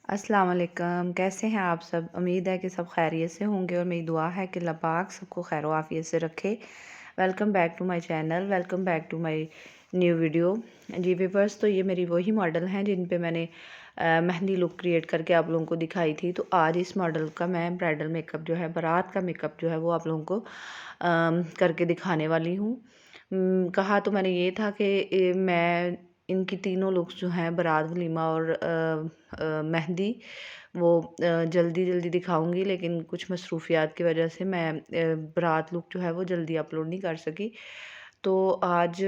अस्सलाम वालेकुम। कैसे हैं आप सब? उम्मीद है कि सब खैरियत से होंगे और मेरी दुआ है कि अल्लाह पाक सबको खैर आफियत से रखे। Welcome back to my channel, welcome back to my new video. जी व्यूअर्स, तो ये मेरी वही मॉडल हैं जिन पे मैंने मेहंदी लुक क्रिएट करके आप लोगों को दिखाई थी। तो आज इस मॉडल का मैं ब्राइडल मेकअप जो है, बारात का मेकअप जो है वो आप लोगों को करके दिखाने वाली हूँ। कहा तो मैंने ये था कि मैं इनकी तीनों लुक्स जो हैं, बारात, वलीमा और मेहंदी, वो जल्दी-जल्दी दिखाऊँगी, लेकिन कुछ मसरूफ़ियात की वजह से मैं बारात लुक जो है वो जल्दी अपलोड नहीं कर सकी। तो आज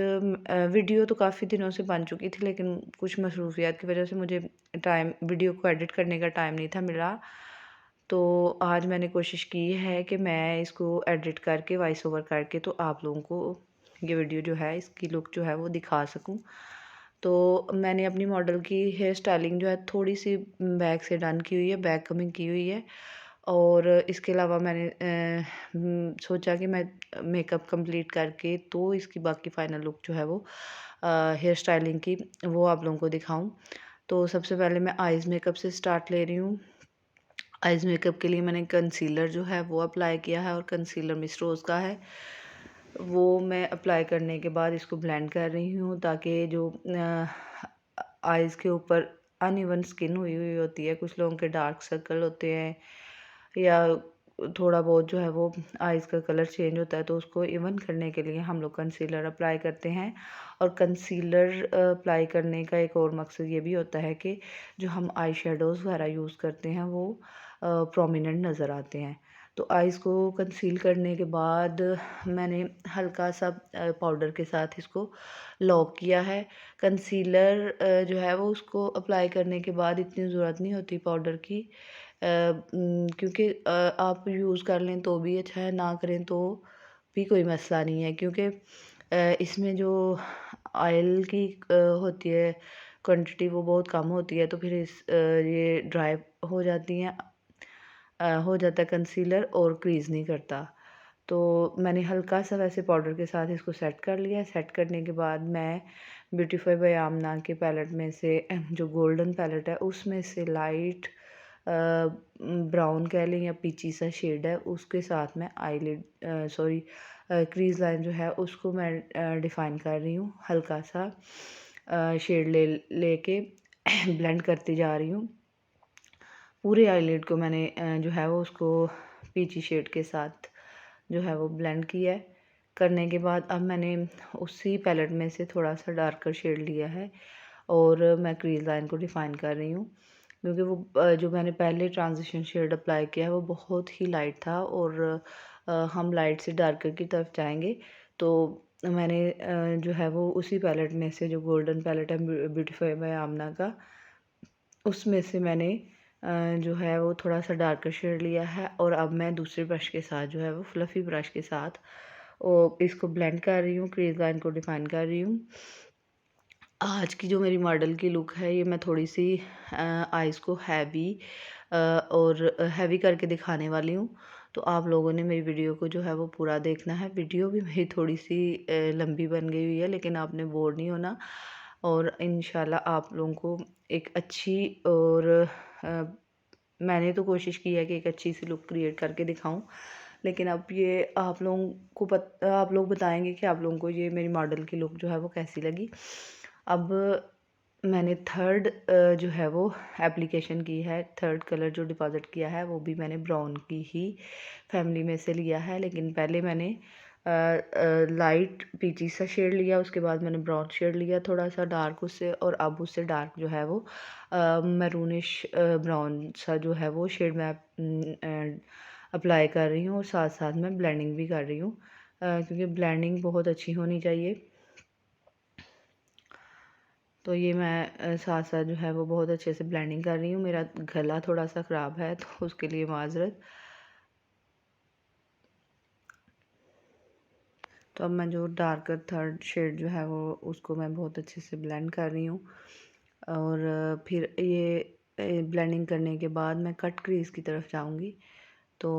वीडियो तो काफ़ी दिनों से बन चुकी थी, लेकिन कुछ मसरूफ़ियात की वजह से मुझे वीडियो को एडिट करने का टाइम नहीं था मिला। तो आज मैंने कोशिश की है कि मैं इसको एडिट करके, वॉइस ओवर करके, तो आप लोगों को ये वीडियो जो है, इसकी लुक जो है वो दिखा सकूँ। तो मैंने अपनी मॉडल की हेयर स्टाइलिंग जो है थोड़ी-सी बैक से डन की हुई है, बैक कमिंग की हुई है। और इसके अलावा मैंने सोचा कि मैं मेकअप कंप्लीट करके तो इसकी बाकी फाइनल लुक जो है वो हेयर स्टाइलिंग की, वो आप लोगों को दिखाऊँ। तो सबसे पहले मैं आइज़ मेकअप से स्टार्ट ले रही हूँ। आइज़ मेकअप के लिए मैंने कंसीलर जो है वो अप्लाई किया है, और कंसीलर मिस रोज़ का है। वो मैं अप्लाई करने के बाद इसको ब्लेंड कर रही हूँ, ताकि जो आइज़ के ऊपर अनइवन स्किन हुई हुई होती है, कुछ लोगों के डार्क सर्कल होते हैं, या थोड़ा बहुत जो है वो आइज़ का कलर चेंज होता है, तो उसको इवन करने के लिए हम लोग कंसीलर अप्लाई करते हैं। और कंसीलर अप्लाई करने का एक और मकसद ये भी होता है कि जो हम आई शेडोज़ वगैरह यूज़ करते हैं वो प्रोमिनेंट नज़र आते हैं। तो आइज़ को कंसील करने के बाद मैंने हल्का सा पाउडर के साथ इसको लॉक किया है। कंसीलर जो है वो उसको अप्लाई करने के बाद इतनी ज़रूरत नहीं होती पाउडर की, क्योंकि आप यूज़ कर लें तो भी अच्छा है, ना करें तो भी कोई मसला नहीं है, क्योंकि इसमें जो ऑयल की होती है क्वांटिटी, वो बहुत कम होती है, तो फिर ये ड्राई हो जाती हैं, हो जाता है कंसीलर और क्रीज़ नहीं करता। तो मैंने हल्का सा वैसे पाउडर के साथ इसको सेट कर लिया है। सेट करने के बाद मैं ब्यूटीफाई बाय आमना के पैलेट में से जो गोल्डन पैलेट है, उसमें से लाइट ब्राउन कह लें या पीची सा शेड है, उसके साथ मैं आईलिड सॉरी क्रीज़ लाइन जो है उसको मैं डिफ़ाइन कर रही हूँ। हल्का सा शेड लेके ब्लेंड करती जा रही हूँ। पूरे आईलिड को मैंने जो है वो उसको पीची शेड के साथ जो है वो ब्लेंड किया है। करने के बाद अब मैंने उसी पैलेट में से थोड़ा सा डार्कर शेड लिया है, और मैं क्रीज लाइन को डिफ़ाइन कर रही हूँ, क्योंकि वो जो मैंने पहले ट्रांजिशन शेड अप्लाई किया है वो बहुत ही लाइट था, और हम लाइट से डार्कर की तरफ जाएंगे। तो मैंने जो है वो उसी पैलेट में से, जो गोल्डन पैलेट है ब्यूटीफाई बाय आमना का, उसमें से मैंने जो है वो थोड़ा सा डार्कर शेड लिया है, और अब मैं दूसरे ब्रश के साथ जो है वो फ्लफ़ी ब्रश के साथ इसको ब्लेंड कर रही हूँ, क्रीज लाइन को डिफ़ाइन कर रही हूँ। आज की जो मेरी मॉडल की लुक है, ये मैं थोड़ी सी आइज़ को हैवी और हैवी करके दिखाने वाली हूँ। तो आप लोगों ने मेरी वीडियो को जो है वो पूरा देखना है। वीडियो भी मेरी थोड़ी सी लंबी बन गई हुई है, लेकिन आपने बोर नहीं होना, और इंशाल्लाह आप लोगों को एक अच्छी और अ, मैंने तो कोशिश की है कि एक अच्छी सी लुक क्रिएट करके दिखाऊं, लेकिन अब ये आप लोगों को आप लोग बताएंगे कि आप लोगों को ये मेरी मॉडल की लुक जो है वो कैसी लगी। अब मैंने थर्ड जो है वो एप्लीकेशन की है, थर्ड कलर जो डिपॉज़िट किया है वो भी मैंने ब्राउन की ही फैमिली में से लिया है, लेकिन पहले मैंने लाइट पीची सा शेड लिया, उसके बाद मैंने ब्राउन शेड लिया थोड़ा सा डार्क उससे, और अब उससे डार्क जो है वो मैरूनिश ब्राउन सा जो है वो शेड मैं अप्लाई कर रही हूँ, और साथ साथ मैं ब्लेंडिंग भी कर रही हूँ, क्योंकि ब्लेंडिंग बहुत अच्छी होनी चाहिए। तो ये मैं साथ साथ जो है वो बहुत अच्छे से ब्लेंडिंग कर रही हूँ। मेरा गला थोड़ा सा ख़राब है, तो उसके लिए माज़रत। तो अब मैं जो डार्कर थर्ड शेड जो है वो उसको मैं बहुत अच्छे से ब्लेंड कर रही हूँ, और फिर ये ब्लेंडिंग करने के बाद मैं कट क्रीज की तरफ जाऊँगी। तो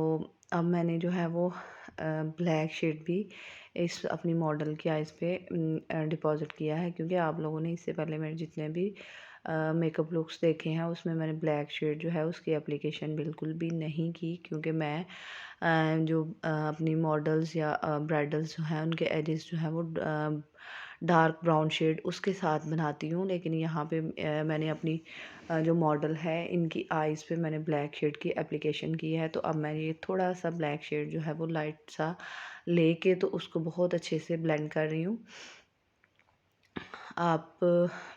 अब मैंने जो है वो ब्लैक शेड भी इस अपनी मॉडल की आइज़ पे डिपॉज़िट किया है, क्योंकि आप लोगों ने इससे पहले मेरे जितने भी मेकअप लुक्स देखे हैं उसमें मैंने ब्लैक शेड जो है उसकी एप्लीकेशन बिल्कुल भी नहीं की, क्योंकि मैं जो अपनी मॉडल्स या ब्राइडल्स जो हैं उनके एजेस जो हैं वो डार्क ब्राउन शेड उसके साथ बनाती हूँ। लेकिन यहाँ पे मैंने अपनी जो मॉडल है इनकी आइज़ पे मैंने ब्लैक शेड की एप्लीकेशन की है। तो अब मैं ये थोड़ा सा ब्लैक शेड जो है वो लाइट सा लेके तो उसको बहुत अच्छे से ब्लेंड कर रही हूँ। आप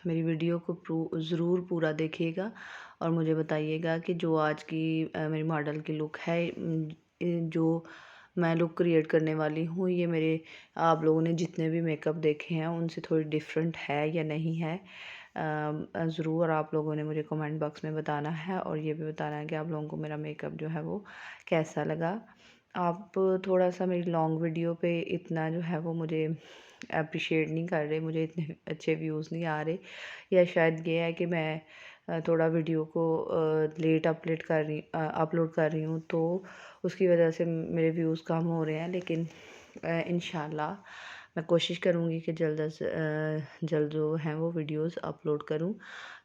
मेरी वीडियो को ज़रूर पूरा देखिएगा और मुझे बताइएगा कि जो आज की मेरी मॉडल की लुक है, जो मैं लुक क्रिएट करने वाली हूँ, ये मेरे आप लोगों ने जितने भी मेकअप देखे हैं उनसे थोड़ी डिफरेंट है या नहीं है। ज़रूर आप लोगों ने मुझे कमेंट बॉक्स में बताना है और ये भी बताना है कि आप लोगों को मेरा मेकअप जो है वो कैसा लगा। आप थोड़ा सा मेरी लॉन्ग वीडियो पे इतना जो है वो मुझे अप्रिशिएट नहीं कर रहे, मुझे इतने अच्छे व्यूज़ नहीं आ रहे, या शायद ये है कि मैं थोड़ा वीडियो को लेट अपलोड कर रही हूँ, तो उसकी वजह से मेरे व्यूज़ कम हो रहे हैं। लेकिन इंशाल्लाह मैं कोशिश करूँगी कि जल्द से जल्द जो है वो वीडियोस अपलोड करूँ।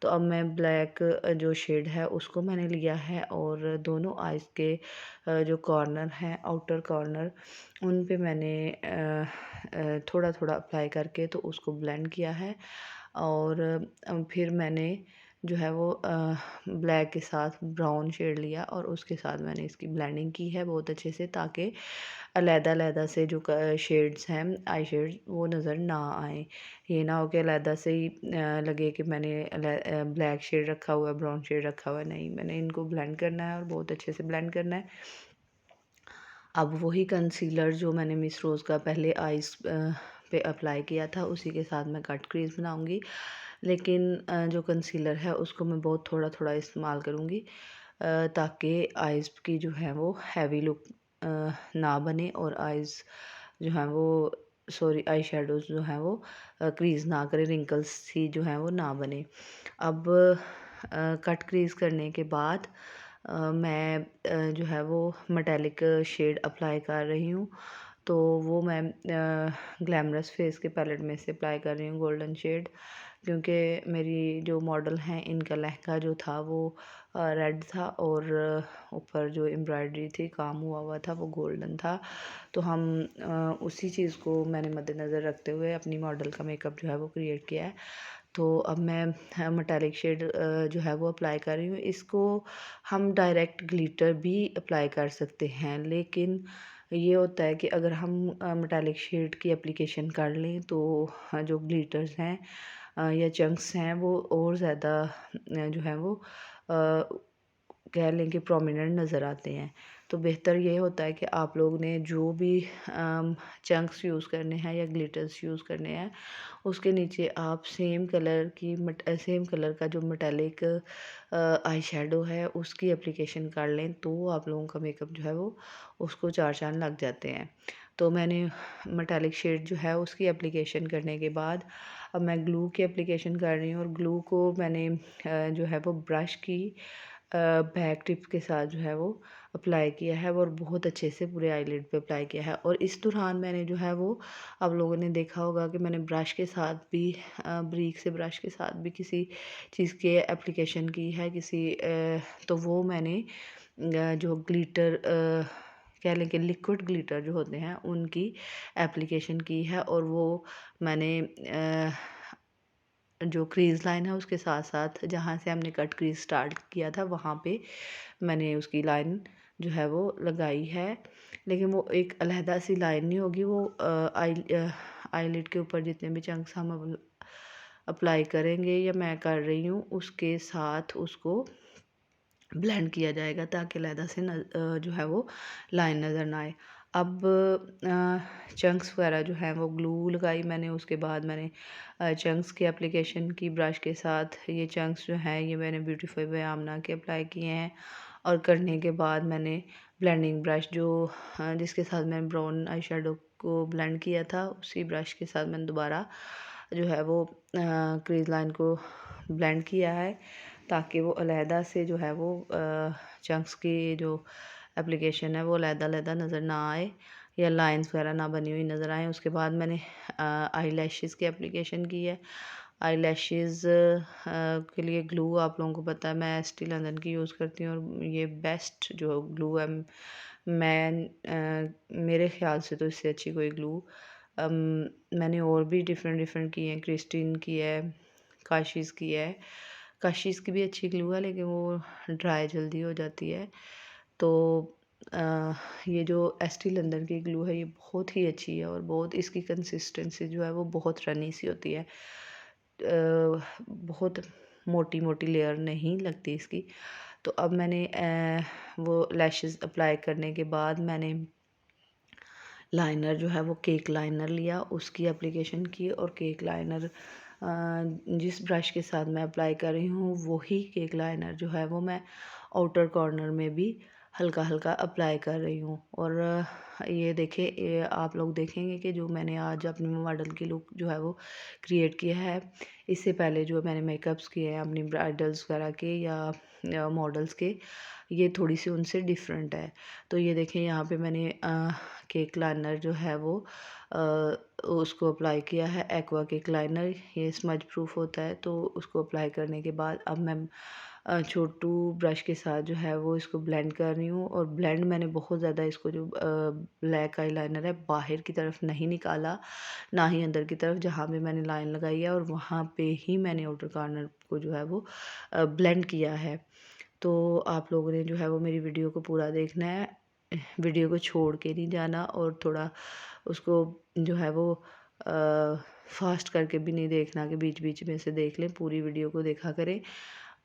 तो अब मैं ब्लैक जो शेड है उसको मैंने लिया है और दोनों आइज़ के जो कॉर्नर हैं, आउटर कॉर्नर, उन पे मैंने थोड़ा थोड़ा अप्लाई करके तो उसको ब्लेंड किया है। और फिर मैंने जो है वो ब्लैक के साथ ब्राउन शेड लिया और उसके साथ मैंने इसकी ब्लेंडिंग की है बहुत अच्छे से, ताकि अलग-अलग से जो शेड्स हैं आई शेड्स वो नज़र ना आए। ये ना हो कि अलग से ही लगे कि मैंने ब्लैक शेड रखा हुआ है, ब्राउन शेड रखा हुआ है। नहीं, मैंने इनको ब्लेंड करना है और बहुत अच्छे से ब्लेंड करना है। अब वही कंसीलर जो मैंने मिस रोज़ का पहले आइज़ पे अप्लाई किया था उसी के साथ मैं कट क्रीज बनाऊंगी। लेकिन जो कंसीलर है उसको मैं बहुत थोड़ा थोड़ा इस्तेमाल करूँगी, ताकि आइज़ की जो है वो हैवी लुक ना बने और आइज़ जो हैं वो सॉरी आई शेडोज़ जो हैं वो क्रीज़ ना करे, रिंकल्स सी जो हैं वो ना बने। अब कट क्रीज़ करने के बाद मैं जो है वो मेटालिक शेड अप्लाई कर रही हूँ। तो वो मैं ग्लैमरस फेस के पैलेट में से अप्लाई कर रही हूँ गोल्डन शेड, क्योंकि मेरी जो मॉडल हैं इनका लहंगा जो था वो रेड था और ऊपर जो एम्ब्रॉयडरी थी काम हुआ हुआ था वो गोल्डन था। तो हम उसी चीज़ को मैंने मद्देनज़र रखते हुए अपनी मॉडल का मेकअप जो है वो क्रिएट किया है। तो अब मैं मेटालिक शेड जो है वो अप्लाई कर रही हूँ। इसको हम डायरेक्ट ग्लिटर भी अप्लाई कर सकते हैं, लेकिन ये होता है कि अगर हम मेटालिक शेड की एप्लीकेशन कर लें तो जो ग्लिटर्स हैं या चंक्स हैं वो और ज़्यादा जो है वो कह लें कि प्रोमिनेंट नज़र आते हैं। तो बेहतर ये होता है कि आप लोग ने जो भी चंक्स यूज़ करने हैं या ग्लिटर्स यूज़ करने हैं उसके नीचे आप सेम कलर का जो मेटालिक आई शेडो है उसकी एप्लीकेशन कर लें, तो आप लोगों का मेकअप जो है वो उसको चार चांद लग जाते हैं। तो मैंने मेटालिक शेड जो है उसकी एप्लीकेशन करने के बाद अब मैं ग्लू की एप्लीकेशन कर रही हूँ और ग्लू को मैंने जो है वो ब्रश की बैक टिप के साथ जो है वो अप्लाई किया है और बहुत अच्छे से पूरे आईलिड पे अप्लाई किया है। और इस दौरान मैंने जो है वो आप लोगों ने देखा होगा कि मैंने ब्रश के साथ भी ब्रीक से ब्रश के साथ भी किसी चीज़ के एप्लीकेशन की है तो वो मैंने जो ग्लिटर कह लें कि लिक्विड ग्लिटर जो होते हैं उनकी एप्लीकेशन की है और वो मैंने जो क्रीज़ लाइन है उसके साथ साथ जहाँ से हमने कट क्रीज़ स्टार्ट किया था वहाँ पे मैंने उसकी लाइन जो है वो लगाई है। लेकिन वो एक अलहदा सी लाइन नहीं होगी, वो आईलिड के ऊपर जितने भी चंक्स हम अप्लाई करेंगे या मैं कर रही हूँ उसके साथ उसको ब्लेंड किया जाएगा, ताकि अलहदा से जो है वो लाइन नज़र ना आए। अब चंक्स वगैरह जो हैं वो ग्लू लगाई मैंने, उसके बाद मैंने चंक्स की एप्लीकेशन की ब्रश के साथ। ये चंक्स जो हैं ये मैंने ब्यूटीफुल बाय आमना के अप्लाई किए हैं और करने के बाद मैंने ब्लेंडिंग ब्रश जिसके साथ मैंने ब्राउन आई शेडो को ब्लेंड किया था उसी ब्रश के साथ मैंने दोबारा जो है वो क्रीज लाइन को ब्लेंड किया है, ताकि वो अलहदा से जो है वो चंक्स की जो एप्लीकेशन है वो अलहदा नज़र ना आए या लाइंस वगैरह ना बनी हुई नज़र आए। उसके बाद मैंने आई लैशेज़ की एप्लीकेशन की है आई लैशेज़ के लिए ग्लू आप लोगों को पता है मैं एस्टी लंदन की यूज़ करती हूँ और ये बेस्ट जो ग्लू है। मेरे ख़्याल से तो इससे अच्छी कोई ग्लू मैंने और भी डिफरेंट डिफरेंट की हैं, क्रिस्टीन की है, काशीज़ की है। काशीज़ की भी अच्छी ग्लू है लेकिन वो ड्राई जल्दी हो जाती है। तो अ, ये जो एस्टी लंदन की ग्लू है ये बहुत ही अच्छी है और बहुत इसकी कंसिस्टेंसी जो है वो बहुत रनी सी होती है। बहुत मोटी मोटी लेयर नहीं लगती इसकी। तो अब मैंने वो लैशेस अप्लाई करने के बाद मैंने लाइनर जो है वो केक लाइनर लिया, उसकी एप्लीकेशन की और केक लाइनर जिस ब्रश के साथ मैं अप्लाई कर रही हूँ वही केक लाइनर जो है वो मैं आउटर कॉर्नर में भी हल्का हल्का अप्लाई कर रही हूँ। और ये देखें, ये आप लोग देखेंगे कि जो मैंने आज अपनी मॉडल की लुक जो है वो क्रिएट किया है, इससे पहले जो मैंने मेकअप्स किए हैं अपनी ब्राइडल्स वगैरह के या मॉडल्स के, ये थोड़ी सी उनसे डिफरेंट है। तो ये देखें यहाँ पे मैंने केक लाइनर जो है वो उसको अप्लाई किया है, एक्वा केक लाइनर। ये स्मज प्रूफ होता है। तो उसको अप्लाई करने के बाद अब मैं छोटू ब्रश के साथ जो है वो इसको ब्लेंड कर रही हूँ। और ब्लेंड मैंने बहुत ज़्यादा इसको जो ब्लैक आई लाइनर है बाहर की तरफ नहीं निकाला, ना ही अंदर की तरफ, जहाँ पे मैंने लाइन लगाई है और वहाँ पे ही मैंने आउटर कॉर्नर को जो है वो ब्लेंड किया है। तो आप लोगों ने जो है वो मेरी वीडियो को पूरा देखना है, वीडियो को छोड़ के नहीं जाना और थोड़ा उसको जो है वो फास्ट करके भी नहीं देखना कि बीच बीच में से देख लें, पूरी वीडियो को देखा करें।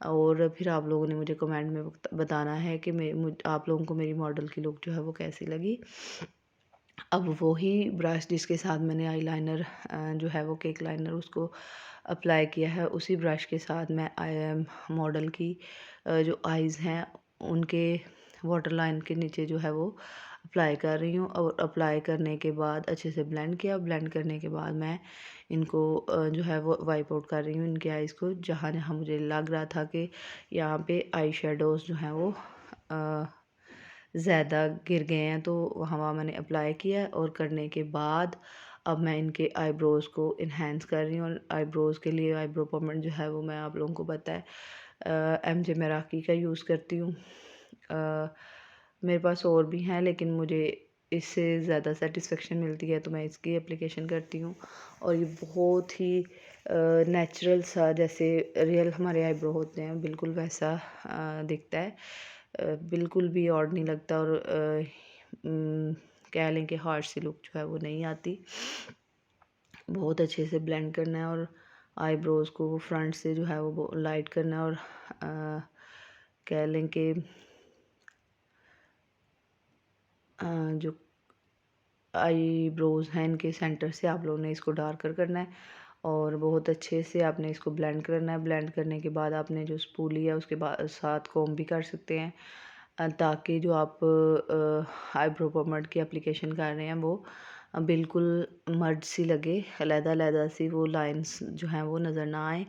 और फिर आप लोगों ने मुझे कमेंट में बताना है कि आप लोगों को मेरी मॉडल की लुक जो है वो कैसी लगी। अब वही ब्रश जिसके साथ मैंने आईलाइनर जो है वो केक लाइनर उसको अप्लाई किया है, उसी ब्रश के साथ मैं मॉडल की जो आईज़ हैं उनके वाटर लाइन के नीचे जो है वो अप्लाई कर रही हूँ। और अप्लाई करने के बाद अच्छे से ब्लेंड किया। ब्लेंड करने के बाद मैं इनको जो है वो वाइप आउट कर रही हूँ इनके आईज़ को, जहाँ जहाँ मुझे लग रहा था कि यहाँ पे आई शेडोज़ जो हैं वो ज़्यादा गिर गए हैं, तो वहाँ वहाँ मैंने अप्लाई किया। और करने के बाद अब मैं इनके आईब्रोज़ को इन्हेंस कर रही हूँ। और आईब्रोज़ के लिए आईब्रो पोमेंट जो है वो मैं आप लोगों को पता है एमजे मैराकी का यूज़ करती हूँ। मेरे पास और भी हैं लेकिन मुझे इससे ज़्यादा सेटिस्फेक्शन मिलती है तो मैं इसकी एप्लीकेशन करती हूँ। और ये बहुत ही नेचुरल सा, जैसे रियल हमारे आईब्रो होते हैं बिल्कुल वैसा दिखता है। बिल्कुल भी ऑड नहीं लगता और कह लें कि हार्श सी लुक जो है वो नहीं आती। बहुत अच्छे से ब्लेंड करना है और आईब्रोज़ को फ्रंट से जो है वो लाइट करना है। और कह लें कि जो आईब्रोज़ हैं इनके सेंटर से आप लोगों ने इसको डार्कर करना है और बहुत अच्छे से आपने इसको ब्लेंड करना है। ब्लेंड करने के बाद आपने जो स्पूली है उसके बाद साथ कॉम्ब भी कर सकते हैं, ताकि जो आप आईब्रो पोमेड की एप्लीकेशन कर रहे हैं वो बिल्कुल मर्ज सी लगे, अलग-अलग सी वो लाइंस जो हैं वो नज़र ना आए।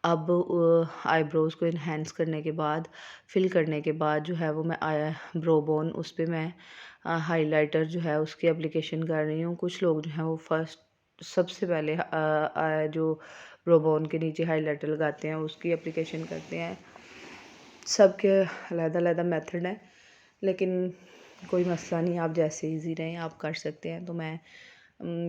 अब आईब्रोज़ को इन्हेंस करने के बाद, फिल करने के बाद जो है वो मैं ब्रो बोन उस पे मैं हाइलाइटर जो है उसकी एप्लीकेशन कर रही हूँ। कुछ लोग जो हैं वो सबसे पहले जो ब्रो बोन के नीचे हाइलाइटर लगाते हैं उसकी एप्लीकेशन करते हैं। सबके अलग-अलग मेथड है लेकिन कोई मसला नहीं, आप जैसे ईज़ी रहें आप कर सकते हैं। तो मैं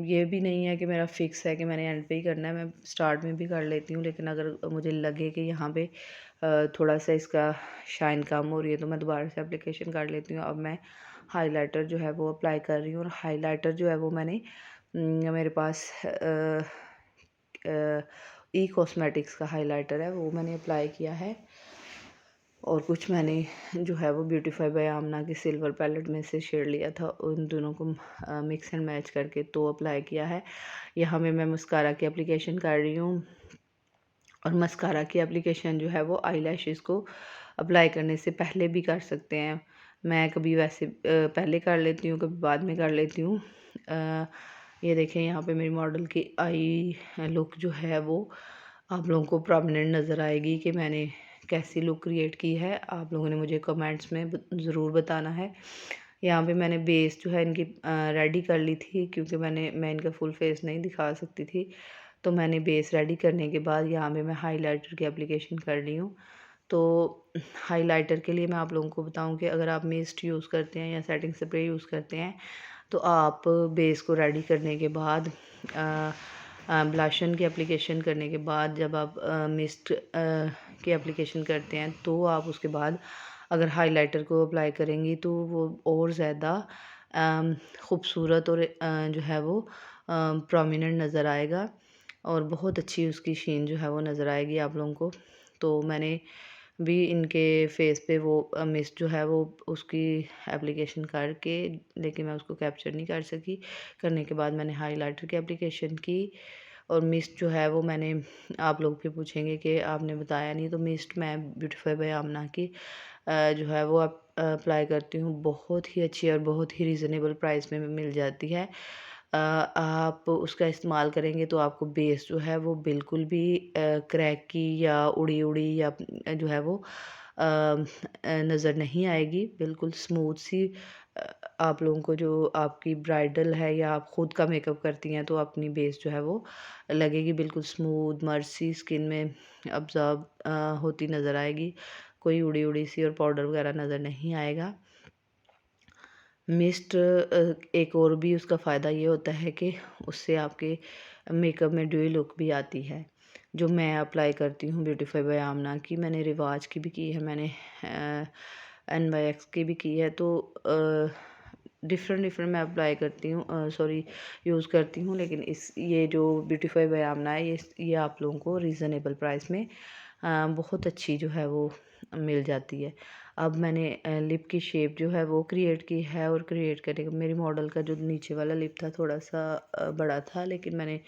ये भी नहीं है कि मेरा फ़िक्स है कि मैंने एंड पे ही करना है, मैं स्टार्ट में भी कर लेती हूँ। लेकिन अगर मुझे लगे कि यहाँ पे थोड़ा-सा इसका शाइन कम हो रही है तो मैं दोबारा से एप्लीकेशन कर लेती हूँ। अब मैं हाइलाइटर जो है वो अप्लाई कर रही हूँ और हाइलाइटर जो है वो मैंने मेरे पास ई कॉस्मेटिक्स का हाइलाइटर है वो मैंने अप्लाई किया है। और कुछ मैंने जो है वो ब्यूटीफाई बाय आमना की सिल्वर पैलेट में से शेड लिया था, उन दोनों को मिक्स एंड मैच करके तो अप्लाई किया है। यहाँ पे मैं मस्कारा की एप्लीकेशन कर रही हूँ और मस्कारा की एप्लीकेशन जो है वो आई लैशेज़ को अप्लाई करने से पहले भी कर सकते हैं। मैं कभी वैसे पहले कर लेती हूँ, कभी बाद में कर लेती हूँ। ये देखें यहाँ पे मेरी मॉडल की आई लुक जो है वो आप लोगों को परमानेंट नज़र आएगी कि मैंने कैसी लुक क्रिएट की है। आप लोगों ने मुझे कमेंट्स में ज़रूर बताना है। यहाँ पे मैंने बेस जो है इनकी रेडी कर ली थी क्योंकि मैं इनका फुल फेस नहीं दिखा सकती थी। तो मैंने बेस रेडी करने के बाद यहाँ पे मैं हाइलाइटर की एप्लीकेशन कर ली हूँ। तो हाइलाइटर के लिए मैं आप लोगों को बताऊँ कि अगर आप मिस्ट यूज़ करते हैं या सेटिंग स्प्रे यूज़ करते हैं तो आप बेस को रेडी करने के बाद ब्लशन की एप्लीकेशन करने के बाद जब आप मिस्ट की एप्लीकेशन करते हैं तो आप उसके बाद अगर हाइलाइटर को अप्लाई करेंगी तो वो और ज़्यादा ख़ूबसूरत और जो है वो प्रोमिनेंट नज़र आएगा और बहुत अच्छी उसकी शीन जो है वो नज़र आएगी आप लोगों को। तो मैंने भी इनके फेस पे वो मिस्ट जो है वो उसकी एप्लीकेशन करके, लेकिन मैं उसको कैप्चर नहीं कर सकी। करने के बाद मैंने हाइलाइटर की एप्लीकेशन की और मिस्ट जो है वो मैंने, आप लोग भी पूछेंगे कि आपने बताया नहीं, तो मिस्ट मैं ब्यूटीफाई बाय आमना की जो है वो अप्लाई करती हूँ। बहुत ही अच्छी और बहुत ही रीज़नेबल प्राइस में मिल जाती है। आप उसका इस्तेमाल करेंगे तो आपको बेस जो है वो बिल्कुल भी क्रैकी या उड़ी उड़ी या जो है वो नज़र नहीं आएगी। बिल्कुल स्मूथ सी आप लोगों को, जो आपकी ब्राइडल है या आप ख़ुद का मेकअप करती हैं, तो अपनी बेस जो है वो लगेगी बिल्कुल स्मूथ मर्सी स्किन में अब्ज़ॉर्ब होती नज़र आएगी। कोई उड़ी उड़ी सी और पाउडर वगैरह नज़र नहीं आएगा। मिस्ट एक और भी उसका फ़ायदा ये होता है कि उससे आपके मेकअप में ड्यूई लुक भी आती है। जो मैं अप्लाई करती हूँ ब्यूटीफाई बाय आमना की, मैंने रिवाज की भी की है, मैंने NYX की भी की है। तो डिफरेंट डिफरेंट मैं अप्लाई करती हूँ, सॉरी यूज़ करती हूँ। लेकिन ये जो ब्यूटीफाई बाय आमना है, ये आप लोगों को रीज़नेबल प्राइस में बहुत अच्छी जो है वो मिल जाती है। अब मैंने लिप की शेप जो है वो क्रिएट की है, और क्रिएट करने का मेरी मॉडल का जो नीचे वाला लिप था थोड़ा सा बड़ा था, लेकिन मैंने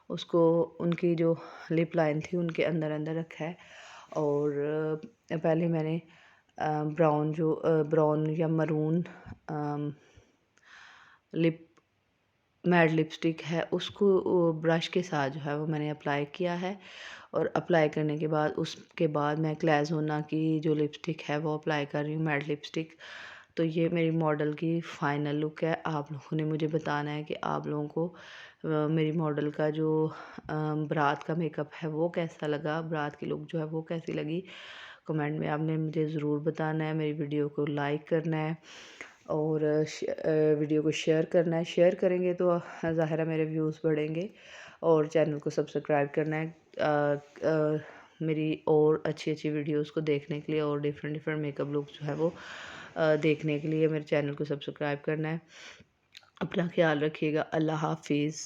उसको उनकी जो लिप लाइन थी उनके अंदर अंदर रखा है। और पहले मैंने ब्राउन या मरून लिप मैट लिपस्टिक है उसको ब्रश के साथ जो है वो मैंने अप्लाई किया है। और अप्लाई करने के बाद उसके बाद मैं क्लेज़ोना की जो लिपस्टिक है वो अप्लाई कर रही हूँ, मैट लिपस्टिक। तो ये मेरी मॉडल की फ़ाइनल लुक है। आप लोगों ने मुझे बताना है कि आप लोगों को मेरी मॉडल का जो बारात का मेकअप है वो कैसा लगा, बारात की लुक जो है वो कैसी लगी। कमेंट में आपने मुझे ज़रूर बताना है, मेरी वीडियो को लाइक करना है और वीडियो को शेयर करना है। शेयर करेंगे तो ज़ाहिर है मेरे व्यूज़ बढ़ेंगे। और चैनल को सब्सक्राइब करना है मेरी और अच्छी अच्छी वीडियोस को देखने के लिए, और डिफरेंट डिफरेंट मेकअप लुक जो है वो देखने के लिए मेरे चैनल को सब्सक्राइब करना है। अपना ख्याल रखिएगा। अल्लाह हाफिज़।